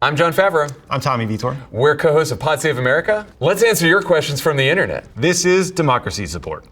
I'm John Favreau. I'm Tommy Vietor. We're co-hosts of Pod Save America. Let's answer your questions from the internet. This is Democracy Support.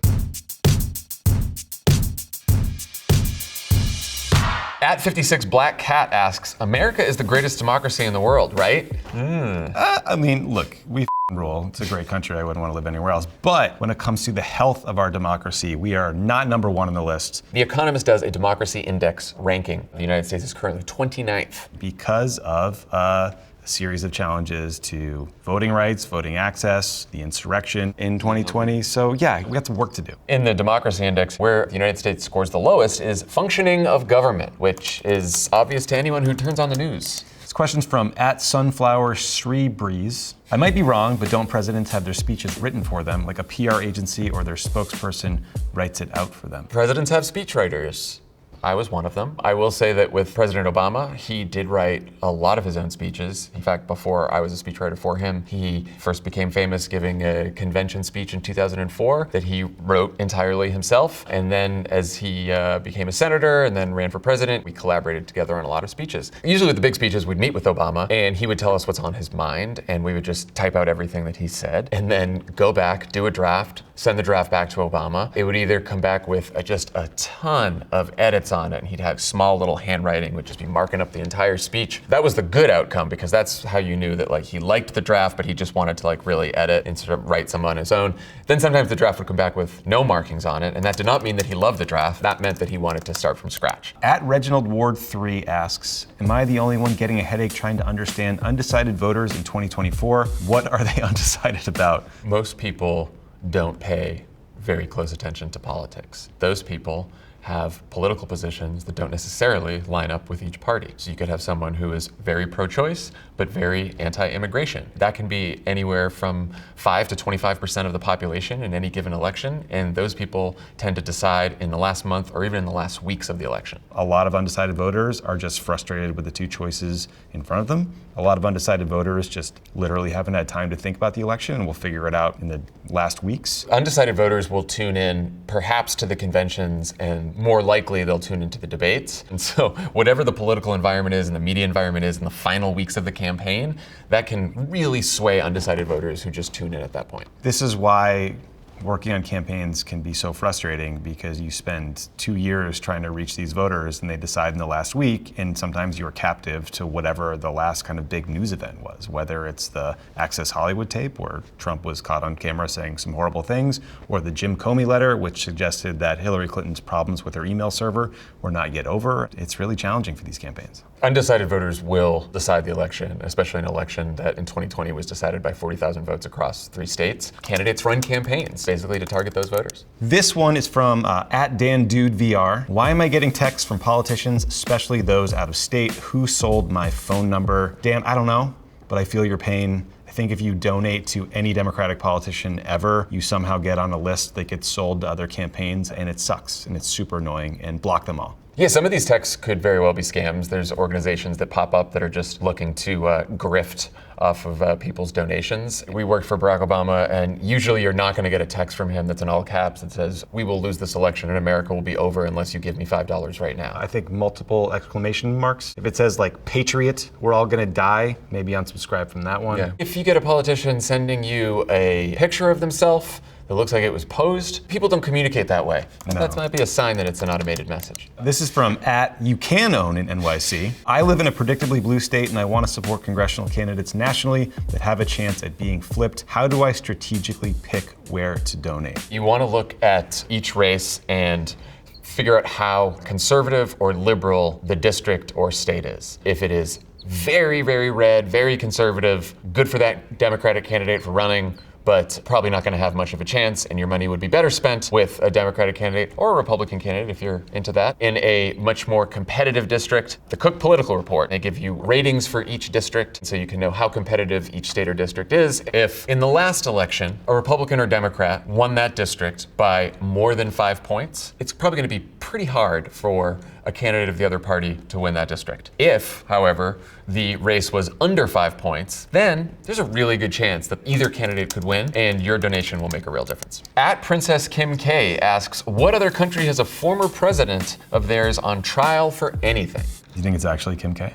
At 56 Black Cat asks, America is the greatest democracy in the world, right? I mean, look, we rule. It's a great country. I wouldn't want to live anywhere else. But when it comes to the health of our democracy, we are not number one on the list. The Economist does a democracy index ranking. The United States is currently 29th. Because of a series of challenges to voting rights, voting access, the insurrection in 2020. So yeah, we got some work to do. In the democracy index, where the United States scores the lowest is functioning of government, which is obvious to anyone who turns on the news. This question's from @sunflower3breeze. I might be wrong, but don't presidents have their speeches written for them, like a PR agency or their spokesperson writes it out for them? Presidents have speechwriters. I was one of them. I will say that with President Obama, he did write a lot of his own speeches. In fact, before I was a speechwriter for him, he first became famous giving a convention speech in 2004 that he wrote entirely himself. And then as he became a senator and then ran for president, we collaborated together on a lot of speeches. Usually with the big speeches, we'd meet with Obama and he would tell us what's on his mind and we would just type out everything that he said and then go back, do a draft, send the draft back to Obama. It would either come back with just a ton of edits on it, and he'd have small little handwriting, would just be marking up the entire speech. That was the good outcome because that's how you knew that he liked the draft, but he just wanted to really edit and sort of write some on his own. Then sometimes the draft would come back with no markings on it, and that did not mean that he loved the draft. That meant that he wanted to start from scratch. @Reginald Ward 3 asks, am I the only one getting a headache trying to understand undecided voters in 2024? What are they undecided about? Most people don't pay very close attention to politics. Those people have political positions that don't necessarily line up with each party. So you could have someone who is very pro-choice, but very anti-immigration. That can be anywhere from 5 to 25% of the population in any given election, and those people tend to decide in the last month or even in the last weeks of the election. A lot of undecided voters are just frustrated with the two choices in front of them. A lot of undecided voters just literally haven't had time to think about the election and will figure it out in the last weeks. Undecided voters will tune in perhaps to the conventions, and more likely they'll tune into the debates. And so whatever the political environment is and the media environment is in the final weeks of the campaign, that can really sway undecided voters who just tune in at that point. This is why working on campaigns can be so frustrating, because you spend 2 years trying to reach these voters and they decide in the last week, and sometimes you're captive to whatever the last kind of big news event was, whether it's the Access Hollywood tape where Trump was caught on camera saying some horrible things, or the Jim Comey letter which suggested that Hillary Clinton's problems with her email server were not yet over. It's really challenging for these campaigns. Undecided voters will decide the election, especially an election that in 2020 was decided by 40,000 votes across 3 states. Candidates run campaigns basically to target those voters. This one is from @DanDudeVR. Why am I getting texts from politicians, especially those out of state? Who sold my phone number? Dan, I don't know, but I feel your pain. I think if you donate to any Democratic politician ever, you somehow get on a list that gets sold to other campaigns, and it sucks, and it's super annoying, and block them all. Yeah, some of these texts could very well be scams. There's organizations that pop up that are just looking to grift off of people's donations. We worked for Barack Obama, and usually you're not going to get a text from him that's in all caps that says, we will lose this election and America will be over unless you give me $5 right now. I think multiple exclamation marks. If it says patriot, we're all going to die, maybe unsubscribe from that one. Yeah. If you get a politician sending you a picture of themselves that looks like it was posed, people don't communicate that way. No. That might be a sign that it's an automated message. This is from @YouCanOwn in NYC. I live in a predictably blue state and I want to support congressional candidates nationally that have a chance at being flipped. How do I strategically pick where to donate? You want to look at each race and figure out how conservative or liberal the district or state is. If it is very, very red, very conservative, good for that Democratic candidate for running, but probably not going to have much of a chance, and your money would be better spent with a Democratic candidate or a Republican candidate if you're into that. In a much more competitive district, the Cook Political Report, they give you ratings for each district so you can know how competitive each state or district is. If in the last election, a Republican or Democrat won that district by more than 5 points, it's probably going to be pretty hard for a candidate of the other party to win that district. If, however, the race was under 5 points, then there's a really good chance that either candidate could win and your donation will make a real difference. Princess Kim K asks, what other country has a former president of theirs on trial for anything? You think it's actually Kim K?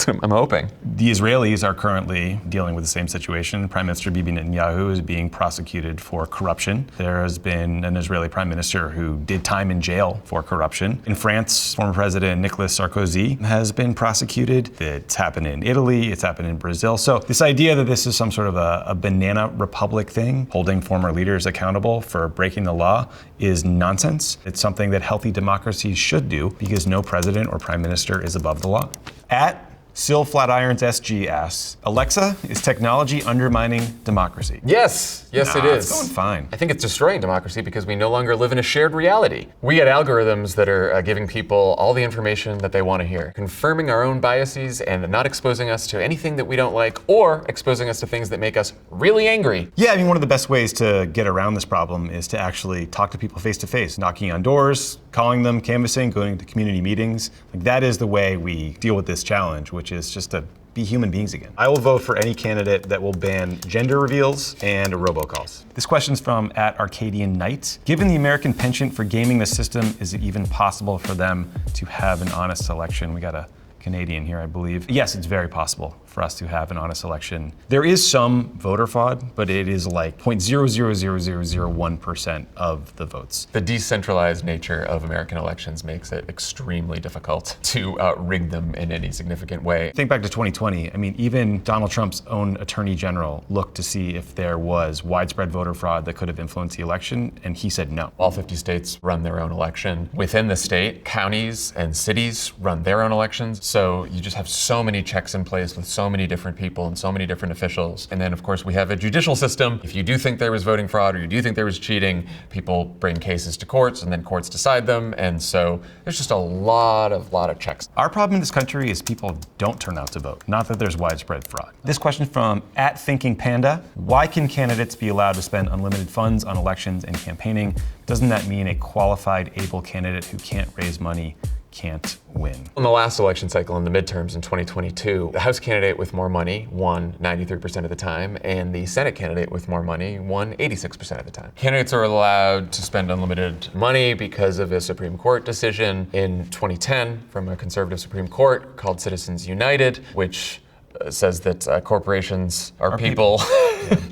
I'm hoping. The Israelis are currently dealing with the same situation. Prime Minister Bibi Netanyahu is being prosecuted for corruption. There has been an Israeli prime minister who did time in jail for corruption. In France, former President Nicolas Sarkozy has been prosecuted. It's happened in Italy, it's happened in Brazil. So this idea that this is some sort of a banana republic thing, holding former leaders accountable for breaking the law, is nonsense. It's something that healthy democracies should do because no president or prime minister is above the law. At Sil Flatirons SG asks, Alexa, is technology undermining democracy? Yes, it is. It's going fine. I think it's destroying democracy because we no longer live in a shared reality. We get algorithms that are giving people all the information that they want to hear, confirming our own biases and not exposing us to anything that we don't like or exposing us to things that make us really angry. Yeah, I mean, one of the best ways to get around this problem is to actually talk to people face to face, knocking on doors, calling them, canvassing, going to community meetings. Like, that is the way we deal with this challenge, which is just to be human beings again. I will vote for any candidate that will ban gender reveals and robocalls. This question's from at Arcadian Knight. Given the American penchant for gaming the system, is it even possible for them to have an honest election? We got a Canadian here, I believe. Yes, it's very possible for us to have an honest election. There is some voter fraud, but it is like 0.000001% of the votes. The decentralized nature of American elections makes it extremely difficult to rig them in any significant way. Think back to 2020. I mean, even Donald Trump's own attorney general looked to see if there was widespread voter fraud that could have influenced the election, and he said no. All 50 states run their own election. Within the state, counties and cities run their own elections. So you just have so many checks in place with so many different people and so many different officials. And then, of course, we have a judicial system. If you do think there was voting fraud or you do think there was cheating, people bring cases to courts and then courts decide them. And so there's just a lot of checks. Our problem in this country is people don't turn out to vote, not that there's widespread fraud. This question from at Thinking Panda. Why can candidates be allowed to spend unlimited funds on elections and campaigning? Doesn't that mean a qualified, able candidate who can't raise money can't win? In the last election cycle, in the midterms in 2022, the House candidate with more money won 93% of the time, and the Senate candidate with more money won 86% of the time. Candidates are allowed to spend unlimited money because of a Supreme Court decision in 2010 from a conservative Supreme Court called Citizens United, which says that corporations are people.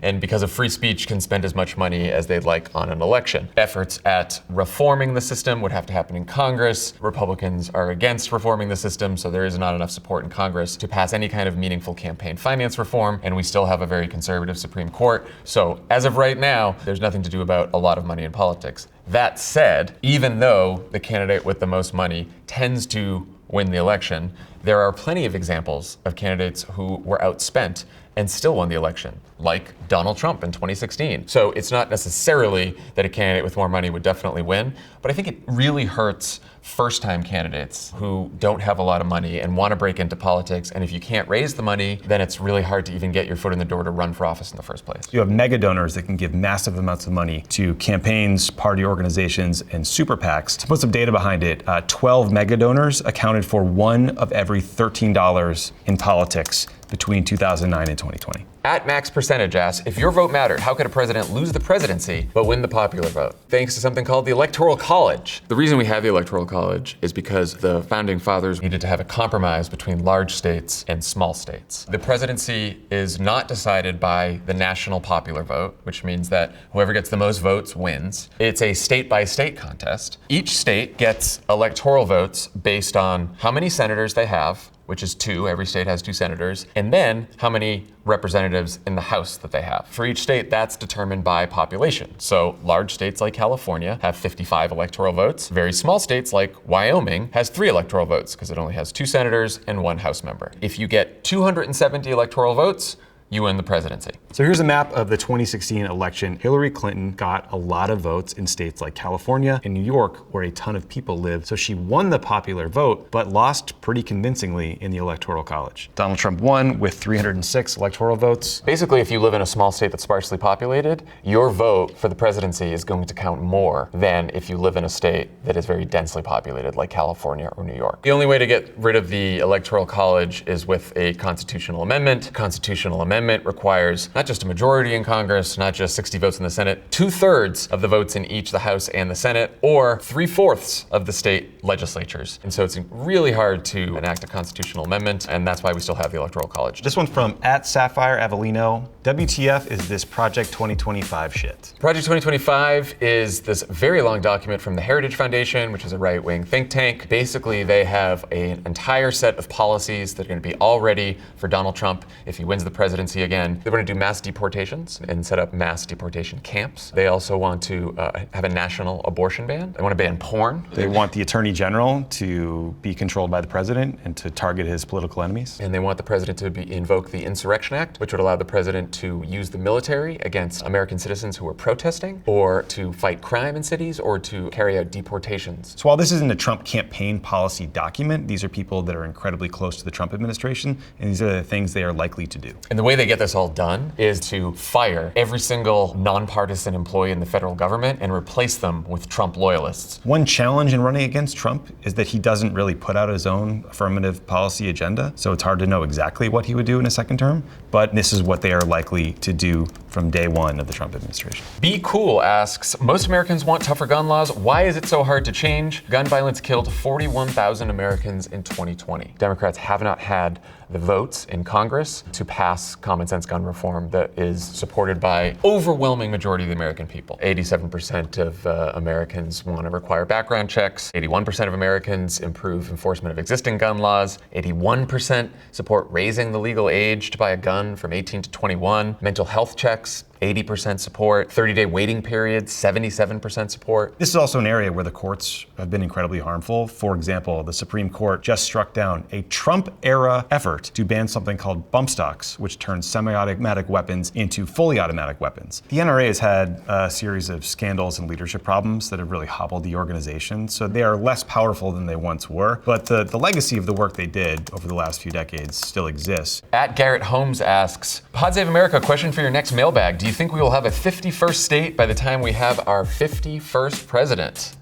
And because of free speech can spend as much money as they'd like on an election. Efforts at reforming the system would have to happen in Congress. Republicans are against reforming the system, so there is not enough support in Congress to pass any kind of meaningful campaign finance reform, and we still have a very conservative Supreme Court. So as of right now, there's nothing to do about a lot of money in politics. That said, even though the candidate with the most money tends to win the election, there are plenty of examples of candidates who were outspent and still won the election, like Donald Trump in 2016. So it's not necessarily that a candidate with more money would definitely win, but I think it really hurts first-time candidates who don't have a lot of money and want to break into politics, and if you can't raise the money, then it's really hard to even get your foot in the door to run for office in the first place. You have mega donors that can give massive amounts of money to campaigns, party organizations, and super PACs. To put some data behind it, 12 mega donors accounted for $1 of every $13 in politics between 2009 and 2020. At Max Percentage asks, if your vote mattered, how could a president lose the presidency but win the popular vote? Thanks to something called the Electoral College. The reason we have the Electoral College is because the founding fathers needed to have a compromise between large states and small states. The presidency is not decided by the national popular vote, which means that whoever gets the most votes wins. It's a state-by-state contest. Each state gets electoral votes based on how many senators they have, which is 2, every state has 2 senators, and then how many representatives in the House that they have. For each state, that's determined by population. So large states like California have 55 electoral votes. Very small states like Wyoming has 3 electoral votes because it only has 2 senators and 1 House member. If you get 270 electoral votes, you win the presidency. So here's a map of the 2016 election. Hillary Clinton got a lot of votes in states like California and New York, where a ton of people live. So she won the popular vote, but lost pretty convincingly in the Electoral College. Donald Trump won with 306 electoral votes. Basically, if you live in a small state that's sparsely populated, your vote for the presidency is going to count more than if you live in a state that is very densely populated, like California or New York. The only way to get rid of the Electoral College is with a constitutional amendment. Constitutional amendment amendment requires not just a majority in Congress, not just 60 votes in the Senate, 2/3 of the votes in each the House and the Senate, or 3/4 of the state legislatures. And so it's really hard to enact a constitutional amendment, and that's why we still have the Electoral College. This one's from @SapphireAvelino. WTF is this Project 2025 shit? Project 2025 is this very long document from the Heritage Foundation, which is a right-wing think tank. Basically, they have an entire set of policies that are going to be all ready for Donald Trump if he wins the presidency again. They want to do mass deportations and set up mass deportation camps. They also want to have a national abortion ban. They want to ban porn. They want the Attorney General to be controlled by the president and to target his political enemies. And they want the president to invoke the Insurrection Act, which would allow the president to use the military against American citizens who are protesting, or to fight crime in cities, or to carry out deportations. So while this isn't a Trump campaign policy document, these are people that are incredibly close to the Trump administration, and these are the things they are likely to do. And the way they get this all done is to fire every single nonpartisan employee in the federal government and replace them with Trump loyalists. One challenge in running against Trump is that he doesn't really put out his own affirmative policy agenda, so it's hard to know exactly what he would do in a second term, but this is what they are likely to do from day one of the Trump administration. Be Cool asks, most Americans want tougher gun laws. Why is it so hard to change? Gun violence killed 41,000 Americans in 2020. Democrats have not had the votes in Congress to pass common sense gun reform that is supported by overwhelming majority of the American people. 87% of Americans want to require background checks. 81% of Americans improve enforcement of existing gun laws. 81% support raising the legal age to buy a gun from 18 to 21. Mental health checks, 80% support. 30-day waiting periods, 77% support. This is also an area where the courts have been incredibly harmful. For example, the Supreme Court just struck down a Trump-era effort to ban something called bump stocks, which turns semi-automatic weapons into fully automatic weapons. The NRA has had a series of scandals and leadership problems that have really hobbled the organization, so they are less powerful than they once were. But the legacy of the work they did over the last few decades still exists. @Garrett Holmes asks, Pod Save America, question for your next mailbag. Do you think we will have a 51st state by the time we have our 51st president?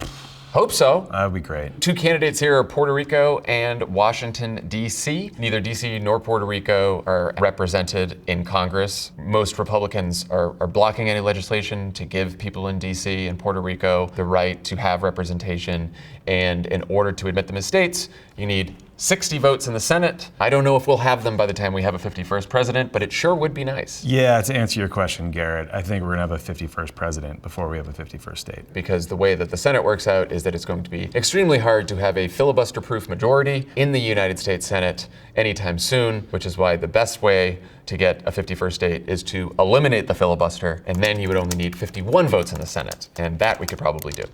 Hope so. That would be great. Two candidates here are Puerto Rico and Washington, D.C. Neither D.C. nor Puerto Rico are represented in Congress. Most Republicans are blocking any legislation to give people in D.C. and Puerto Rico the right to have representation. And in order to admit them as states, you need 60 votes in the Senate. I don't know if we'll have them by the time we have a 51st president, but it sure would be nice. Yeah, to answer your question, Garrett, I think we're gonna have a 51st president before we have a 51st state. Because the way that the Senate works out is that it's going to be extremely hard to have a filibuster-proof majority in the United States Senate anytime soon, which is why the best way to get a 51st state is to eliminate the filibuster, and then you would only need 51 votes in the Senate, and that we could probably do.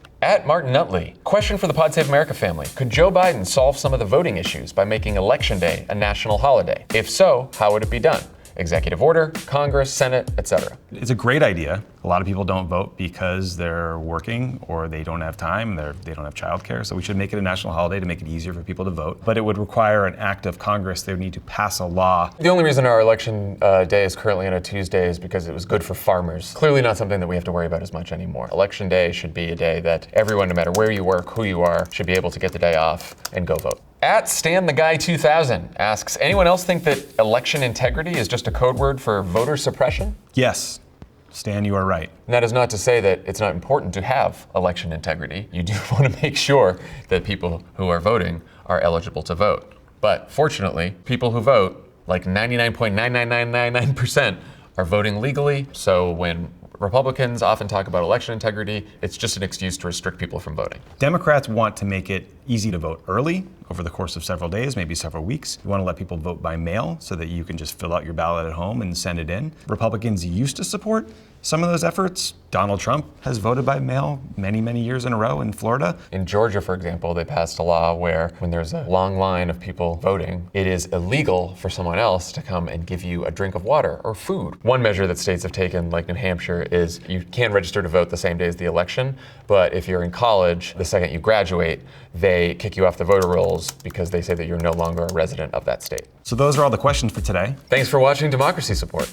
@Martin Nutley, question for the Pod Save America family. Could Joe Biden solve some of the voting issues by making Election Day a national holiday? If so, how would it be done? Executive order, Congress, Senate, etc. It's a great idea. A lot of people don't vote because they're working or they don't have time, they don't have childcare, so we should make it a national holiday to make it easier for people to vote. But it would require an act of Congress. They would need to pass a law. The only reason our election day is currently on a Tuesday is because it was good for farmers. Clearly not something that we have to worry about as much anymore. Election day should be a day that everyone, no matter where you work, who you are, should be able to get the day off and go vote. @StanTheGuy2000 asks, anyone else think that election integrity is just a code word for voter suppression? Yes, Stan, you are right. And that is not to say that it's not important to have election integrity. You do want to make sure that people who are voting are eligible to vote. But fortunately, people who vote, like 99.99999%, are voting legally. So when Republicans often talk about election integrity, it's just an excuse to restrict people from voting. Democrats want to make it easy to vote early over the course of several days, maybe several weeks. You want to let people vote by mail so that you can just fill out your ballot at home and send it in. Republicans used to support some of those efforts. Donald Trump has voted by mail many, many years in a row in Florida. In Georgia, for example, they passed a law where when there's a long line of people voting, it is illegal for someone else to come and give you a drink of water or food. One measure that states have taken, like New Hampshire, is you can register to vote the same day as the election, but if you're in college, the second you graduate, they kick you off the voter rolls because they say that you're no longer a resident of that state. So those are all the questions for today. Thanks for watching Democracy Support.